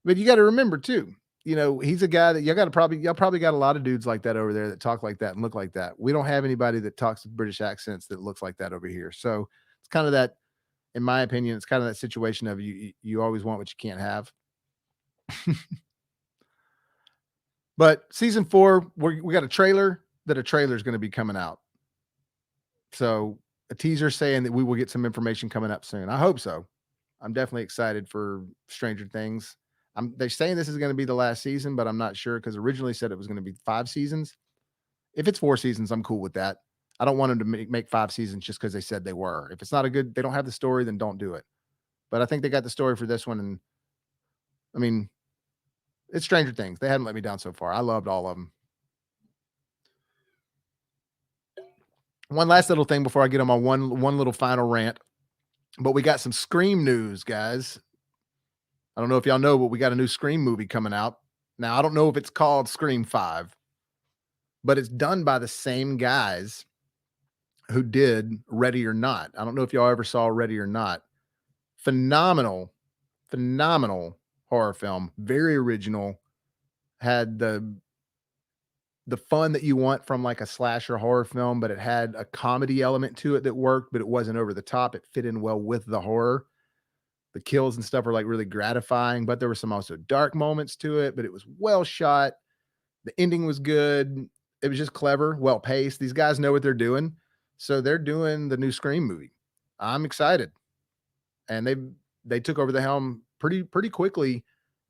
But you got to remember too, he's a guy that y'all probably got a lot of dudes like that over there that talk like that and look like that. We don't have anybody that talks with British accents that looks like that over here. So it's kind of that, in my opinion, it's kind of that situation of you always want what you can't have. But season 4, we got a trailer is going to be coming out. So a teaser saying that we will get some information coming up soon. I hope so. I'm definitely excited for Stranger Things. They're saying this is going to be the last season, but I'm not sure, because originally said it was going to be 5 seasons. If it's 4 seasons, I'm cool with that. I don't want them to make 5 seasons just because they said they were. If it's not they don't have the story, then don't do it. But I think they got the story for this one. And I mean, it's Stranger Things. They haven't let me down so far. I loved all of them. One last little thing before I get on my one little final rant. But we got some Scream news, guys. I don't know if y'all know, but we got a new Scream movie coming out. Now, I don't know if it's called Scream 5, but it's done by the same guys who did Ready or Not. I don't know if y'all ever saw Ready or Not. Phenomenal horror film. Very original. Had the fun that you want from like a slasher horror film, but it had a comedy element to it that worked, but it wasn't over the top. It fit in well with the horror. The kills and stuff were like really gratifying, but there were some also dark moments to it, but it was well shot. The ending was good. It was just clever, well paced. These guys know what they're doing. So they're doing the new Scream movie. I'm excited. And they took over the helm pretty quickly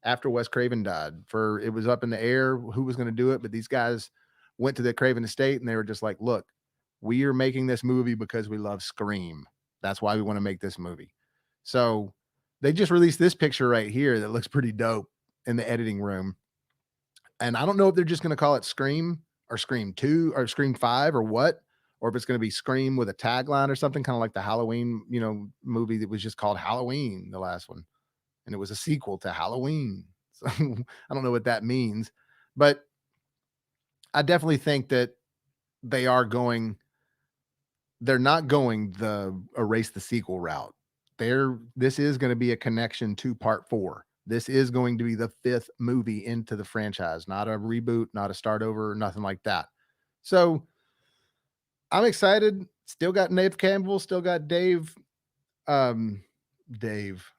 after Wes Craven died. It was up in the air who was going to do it, but these guys went to the Craven estate and they were just like, look, we are making this movie because we love Scream. That's why we want to make this movie. So they just released this picture right here that looks pretty dope in the editing room. And I don't know if they're just going to call it Scream or Scream 2 or Scream 5 or what, or if it's going to be Scream with a tagline or something, kind of like the Halloween, movie that was just called Halloween, the last one. And it was a sequel to Halloween. So I don't know what that means, but I definitely think that they're not going the erase the sequel route. This is going to be a connection to part 4. This is going to be the 5th movie into the franchise, not a reboot, not a start over, nothing like that. So I'm excited. Still got Neve Campbell, still got Dave. Dave.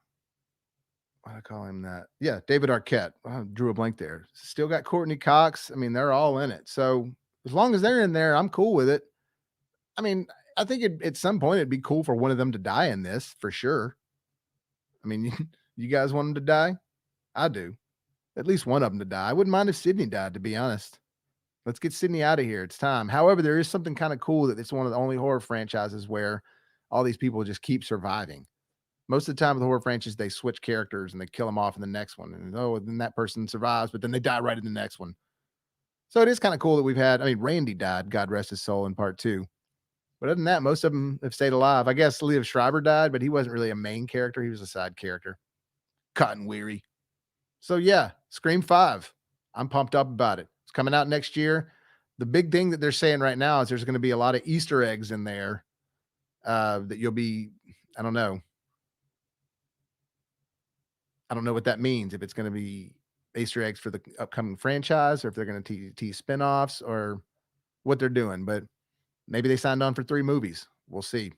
Why do I call him that? Yeah, David Arquette. I drew a blank there. Still got Courtney Cox. I mean, they're all in it. So as long as they're in there, I'm cool with it. I mean, I think at some point it'd be cool for one of them to die in this, for sure. I mean, you guys want them to die? I do. At least one of them to die. I wouldn't mind if Sydney died, to be honest. Let's get Sydney out of here. It's time. However, there is something kind of cool that it's one of the only horror franchises where all these people just keep surviving. Most of the time with the horror franchise, they switch characters and they kill them off in the next one. And then that person survives, but then they die right in the next one. So it is kind of cool that we've had, I mean, Randy died, God rest his soul, in part 2. But other than that, most of them have stayed alive. I guess Liev Schreiber died, but he wasn't really a main character. He was a side character. Cotton Weary. So yeah, Scream 5. I'm pumped up about it. It's coming out next year. The big thing that they're saying right now is there's going to be a lot of Easter eggs in there that you'll be, I don't know. I don't know what that means. If it's going to be Easter eggs for the upcoming franchise or if they're going to tease spinoffs or what they're doing. But maybe they signed on for 3 movies. We'll see.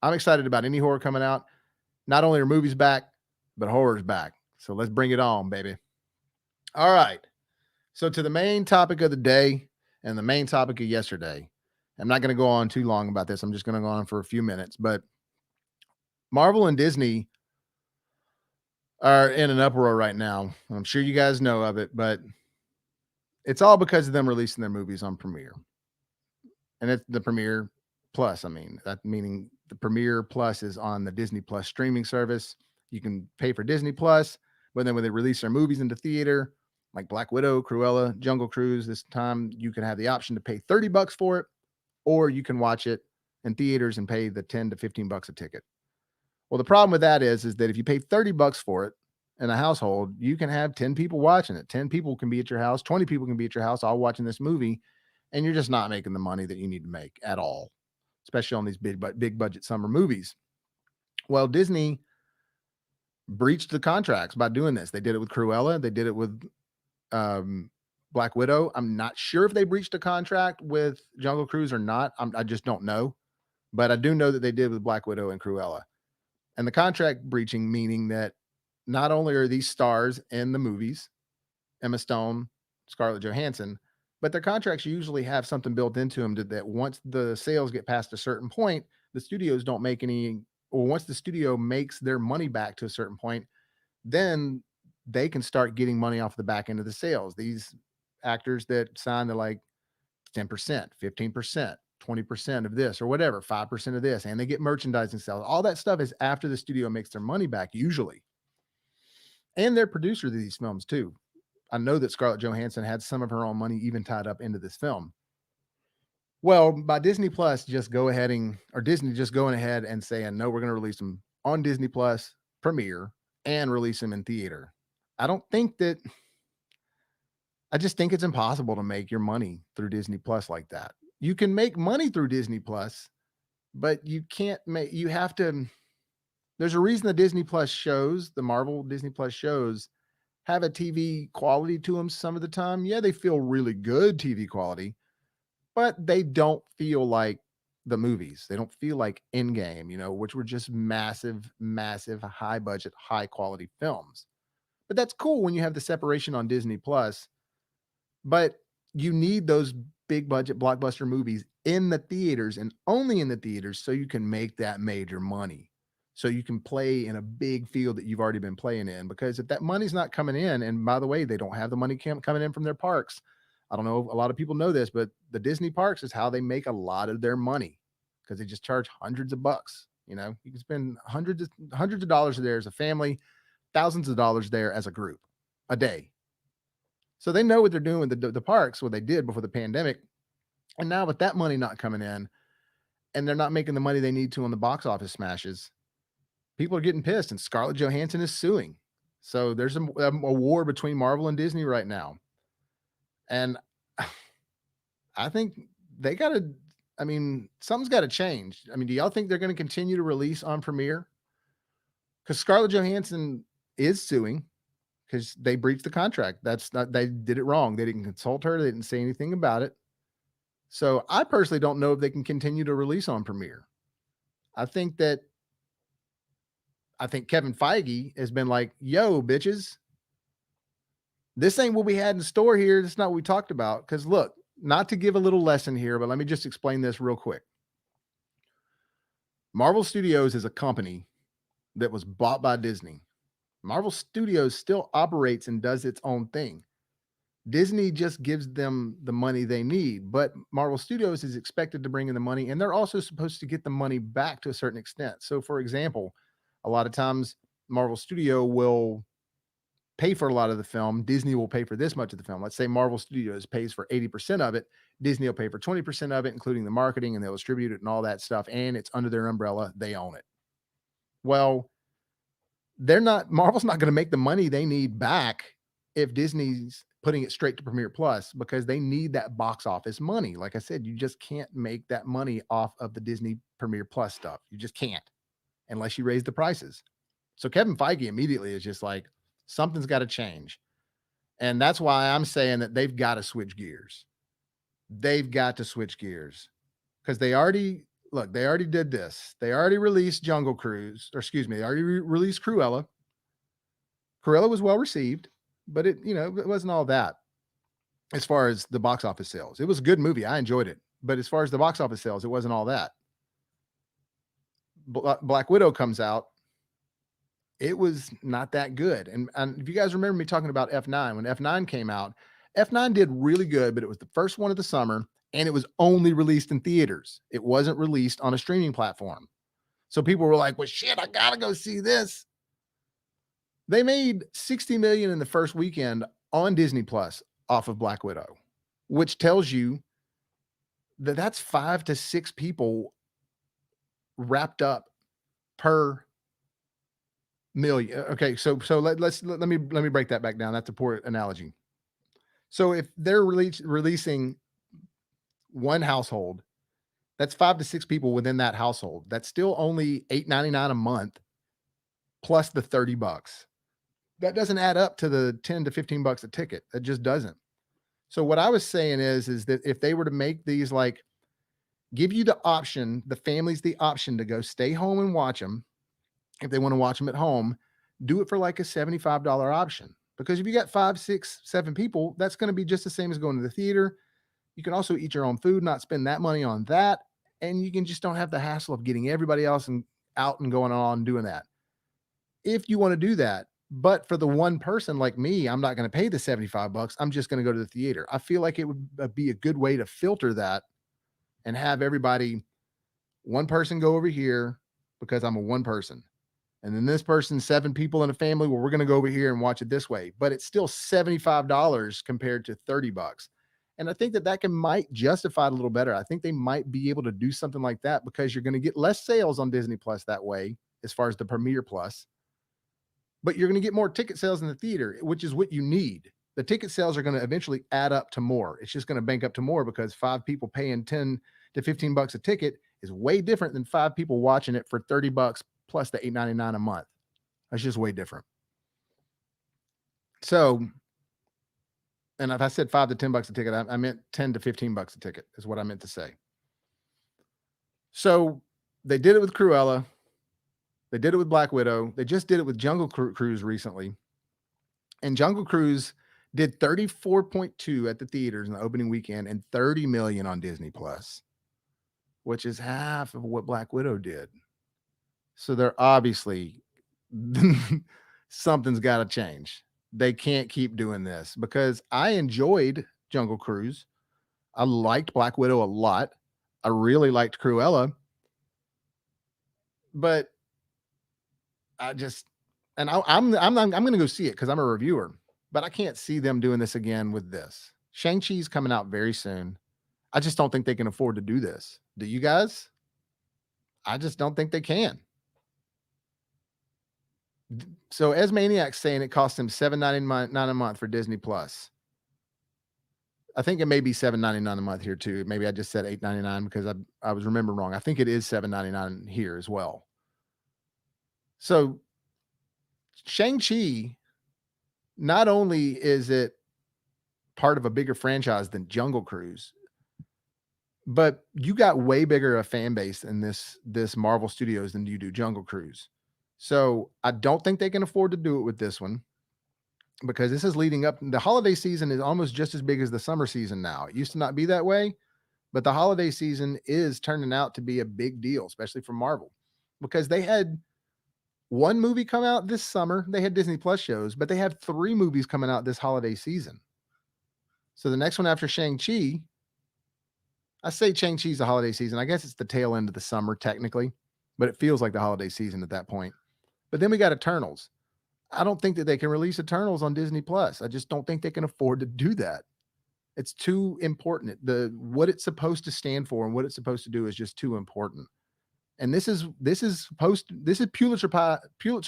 I'm excited about any horror coming out. Not only are movies back, but horror's back. So let's bring it on, baby. All right. So to the main topic of the day and the main topic of yesterday. I'm not going to go on too long about this. I'm just going to go on for a few minutes. But Marvel and Disney are in an uproar right now. I'm sure you guys know of it, but it's all because of them releasing their movies on Premiere. And it's the Premiere Plus. I mean, that meaning the Premiere Plus is on the Disney Plus streaming service. You can pay for Disney Plus, but then when they release their movies into theater, like Black Widow, Cruella, Jungle Cruise, this time you can have the option to pay $30 for it, or you can watch it in theaters and pay the $10 to $15 a ticket. Well, the problem with that is that if you pay $30 for it in a household, you can have 10 people watching it. 10 people can be at your house, 20 people can be at your house, all watching this movie, and you're just not making the money that you need to make at all, especially on these big budget summer movies. Well, Disney breached the contracts by doing this. They did it with Cruella. They did it with Black Widow. I'm not sure if they breached a contract with Jungle Cruise or not. I just don't know. But I do know that they did with Black Widow and Cruella. And the contract breaching meaning that not only are these stars in the movies, Emma Stone, Scarlett Johansson, but their contracts usually have something built into them that once the sales get past a certain point, the studios don't make any, or once the studio makes their money back to a certain point, then they can start getting money off the back end of the sales. These actors that sign to like 10%, 15%, 20% of this or whatever, 5% of this, and they get merchandising sales. All that stuff is after the studio makes their money back usually. And they're producer of these films too. I know that Scarlett Johansson had some of her own money even tied up into this film. Well, by Disney Plus just going ahead and saying, no, we're going to release them on Disney Plus Premiere and release them in theater. I just think it's impossible to make your money through Disney Plus like that. You can make money through Disney Plus, but there's a reason the Disney Plus shows, the Marvel Disney Plus shows, have a TV quality to them some of the time. Yeah, they feel really good TV quality, but they don't feel like the movies. They don't feel like Endgame, which were just massive, massive, high budget, high quality films. But that's cool when you have the separation on Disney Plus. But you need those big budget blockbuster movies in the theaters and only in the theaters so you can make that major money. So you can play in a big field that you've already been playing in. Because if that money's not coming in, and by the way, they don't have the money coming in from their parks. I don't know if a lot of people know this, but the Disney parks is how they make a lot of their money because they just charge hundreds of bucks. You can spend hundreds of dollars there as a family, thousands of dollars there as a group a day. So they know what they're doing with the parks, what they did before the pandemic. And now with that money not coming in and they're not making the money they need to on the box office smashes, people are getting pissed and Scarlett Johansson is suing. So there's a war between Marvel and Disney right now. And I think something's got to change. Do y'all think they're going to continue to release on Premiere? Because Scarlett Johansson is suing because they breached the contract. They did it wrong. They didn't consult her. They didn't say anything about it. So I personally don't know if they can continue to release on Premiere. I think Kevin Feige has been like, yo, bitches, this ain't what we had in store here. This is not what we talked about. Because look, not to give a little lesson here, but let me just explain this real quick. Marvel Studios is a company that was bought by Disney. Marvel Studios still operates and does its own thing. Disney just gives them the money they need, but Marvel Studios is expected to bring in the money, and they're also supposed to get the money back to a certain extent. So, for example, A lot of times Marvel Studio will pay for a lot of the film. Disney will pay for this much of the film. Let's say Marvel Studios pays for 80% of it. Disney will pay for 20% of it, including the marketing, and they'll distribute it and all that stuff. And it's under their umbrella. They own it. Well, Marvel's not going to make the money they need back if Disney's putting it straight to Premiere Plus, because they need that box office money. Like I said, you just can't make that money off of the Disney Premiere Plus stuff. You just can't, unless you raise the prices. So Kevin Feige immediately is just like, something's got to change. And that's why I'm saying that they've got to switch gears. They've got to switch gears, because they already did this. They already released Jungle Cruise, or excuse me, they already released Cruella. Cruella was well received, but it wasn't all that as far as the box office sales. It was a good movie. I enjoyed it. But as far as the box office sales, it wasn't all that. Black Widow comes out. It was not that good. And if you guys remember me talking about F9, when F9 came out, F9 did really good, but it was the first one of the summer, and it was only released in theaters. It wasn't released on a streaming platform. So people were like, well, shit, I got to go see this. They made $60 million in the first weekend on Disney Plus off of Black Widow, which tells you that that's 5 to 6 people wrapped up per million. Okay, so let me break that back down. That's a poor analogy. So if they're releasing one household, that's 5 to 6 people within that household. That's still only $8.99 a month plus the $30. That doesn't add up to the $10 to $15 a ticket. It just doesn't. So what I was saying is that if they were to make these, like, give you the option, the families the option to go stay home and watch them, if they want to watch them at home, do it for like a $75 option. Because if you got 5, 6, 7 people, that's going to be just the same as going to the theater. You can also eat your own food, not spend that money on that. And you can just don't have the hassle of getting everybody else out and going on and doing that. If you want to do that, but for the one person like me, I'm not going to pay the $75. I'm just going to go to the theater. I feel like it would be a good way to filter that and have everybody, one person go over here because I'm a one person. And then this person, 7 people in a family, well, we're going to go over here and watch it this way. But it's still $75 compared to $30. And I think that might justify it a little better. I think they might be able to do something like that, because you're going to get less sales on Disney Plus that way, as far as the Premiere Plus. But you're going to get more ticket sales in the theater, which is what you need. The ticket sales are going to eventually add up to more. It's just going to bank up to more, because 5 people paying $10 to $15 a ticket is way different than 5 people watching it for $30 plus the $8.99 a month. That's just way different. So, and if I said $5 to $10 a ticket, I meant $10 to $15 a ticket is what I meant to say. So they did it with Cruella. They did it with Black Widow. They just did it with Jungle Cruise recently. And Jungle Cruise did 34.2 at the theaters in the opening weekend and 30 million on Disney Plus, which is half of what Black Widow did. So they're obviously something's got to change. They can't keep doing this, because I enjoyed Jungle Cruise. I liked Black Widow a lot. I really liked Cruella, but I'm going to go see it because I'm a reviewer, but I can't see them doing this again with this. Shang-Chi's coming out very soon. I just don't think they can afford to do this. Do you guys? I just don't think they can. So as Maniac's saying, it costs him $7.99 a month for Disney Plus. I think it may be $7.99 a month here too. Maybe I just said $8.99 because I was remembering wrong. I think it is $7.99 here as well. So Shang-Chi, not only is it part of a bigger franchise than Jungle Cruise, but you got way bigger a fan base in this Marvel Studios than you do Jungle Cruise. So I don't think they can afford to do it with this one, because this is leading up. The holiday season is almost just as big as the summer season now. It used to not be that way, but the holiday season is turning out to be a big deal, especially for Marvel, because they had one movie come out this summer. They had Disney Plus shows, but they have 3 movies coming out this holiday season. So the next one after Shang-Chi, I say Shang-Chi's the holiday season. I guess it's the tail end of the summer technically, but it feels like the holiday season at that point. But then we got Eternals. I don't think that they can release Eternals on Disney Plus. I just don't think they can afford to do that. It's too important. What it's supposed to stand for and what it's supposed to do is just too important. And this is Pulitzer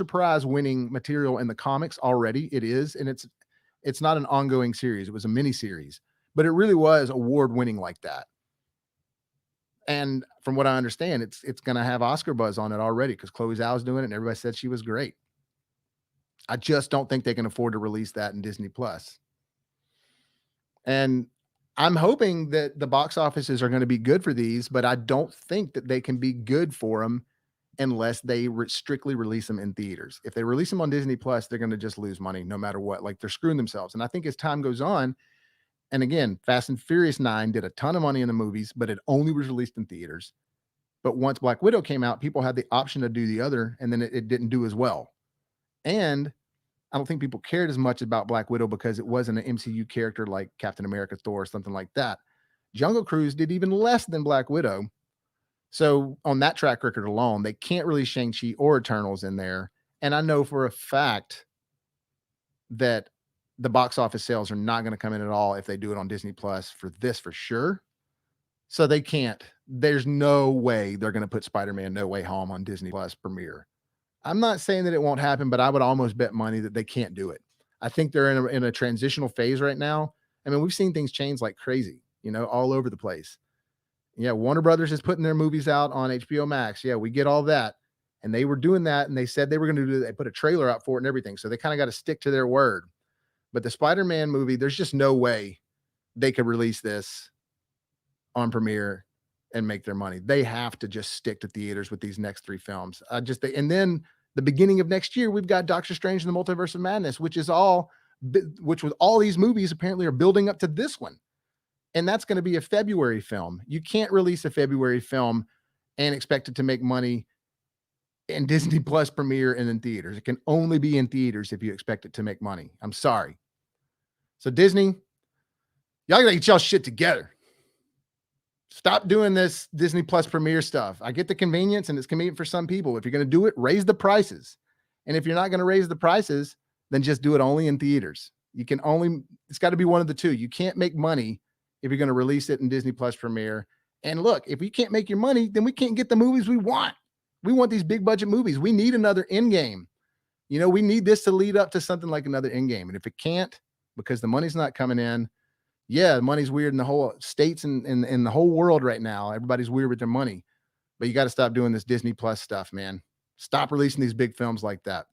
Prize winning material in the comics already. It is, and it's not an ongoing series. It was a mini series, but it really was award winning like that. And from what I understand, it's going to have Oscar buzz on it already because Chloe Zhao's doing it, and everybody said she was great. I just don't think they can afford to release that in Disney Plus. And I'm hoping that the box offices are going to be good for these, but I don't think that they can be good for them unless they strictly release them in theaters. If they release them on Disney Plus, they're going to just lose money no matter what. Like, they're screwing themselves. And I think as time goes on, and again, Fast and Furious 9 did a ton of money in the movies, but it only was released in theaters. But once Black Widow came out, people had the option to do the other, and then it didn't do as well. And I don't think people cared as much about Black Widow because it wasn't an MCU character like Captain America, Thor, or something like that. Jungle Cruise did even less than Black Widow. So on that track record alone, they can't release Shang-Chi or Eternals in there. And I know for a fact that the box office sales are not going to come in at all if they do it on Disney Plus for this, for sure. So they can't. There's no way they're going to put Spider-Man No Way Home on Disney Plus premiere. I'm not saying that it won't happen, but I would almost bet money that they can't do it. I think they're in a transitional phase right now. I mean, we've seen things change like crazy, all over the place. Yeah, Warner Brothers is putting their movies out on HBO Max. Yeah, we get all that. And they were doing that, and they said they were going to do that. They put a trailer out for it and everything. So they kind of got to stick to their word. But the Spider-Man movie, there's just no way they could release this on premiere and make their money. They have to just stick to theaters with these next 3 films. And then the beginning of next year, we've got Doctor Strange and the Multiverse of Madness, which with all these movies apparently are building up to this one. And that's going to be a February film. You can't release a February film and expect it to make money in Disney Plus premiere and in theaters. It can only be in theaters if you expect it to make money. I'm sorry. So Disney, y'all gotta get y'all shit together. Stop doing this Disney Plus premiere stuff. I get the convenience, and it's convenient for some people. If you're going to do it, raise the prices. And if you're not going to raise the prices, then just do it only in theaters. It's got to be one of the two. You can't make money if you're going to release it in Disney Plus premiere. And look, if we can't make your money, then we can't get the movies we want. We want these big budget movies. We need another Endgame. We need this to lead up to something like another Endgame. And if it can't, because the money's not coming in, yeah, the money's weird in the whole states and in the whole world right now. Everybody's weird with their money. But you got to stop doing this Disney Plus stuff, man. Stop releasing these big films like that.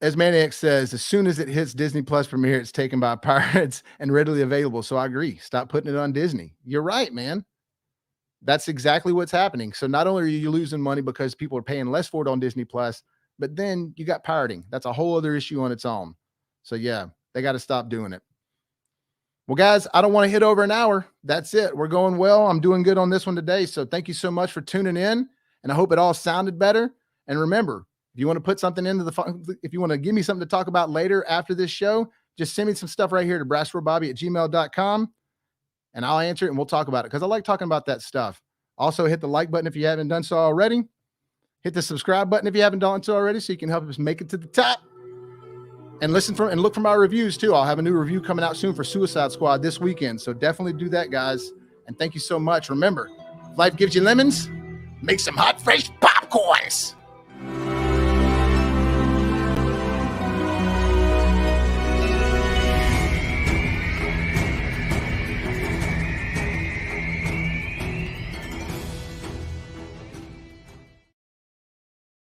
As Maniac says, as soon as it hits Disney Plus premiere, it's taken by pirates and readily available. So I agree. Stop putting it on Disney. You're right, man. That's exactly what's happening. So not only are you losing money because people are paying less for it on Disney Plus, but then you got pirating. That's a whole other issue on its own. So yeah, they got to stop doing it. Well, guys, I don't want to hit over an hour. That's it. We're going well. I'm doing good on this one today. So thank you so much for tuning in. And I hope it all sounded better. And remember, if you want to put something if you want to give me something to talk about later after this show, just send me some stuff right here to brassreelbobby@gmail.com. And I'll answer it and we'll talk about it because I like talking about that stuff. Also, hit the like button if you haven't done so already. Hit the subscribe button if you haven't done so already so you can help us make it to the top. And look for my reviews too. I'll have a new review coming out soon for Suicide Squad this weekend. So definitely do that, guys. And thank you so much. Remember, if life gives you lemons, make some hot, fresh popcorns.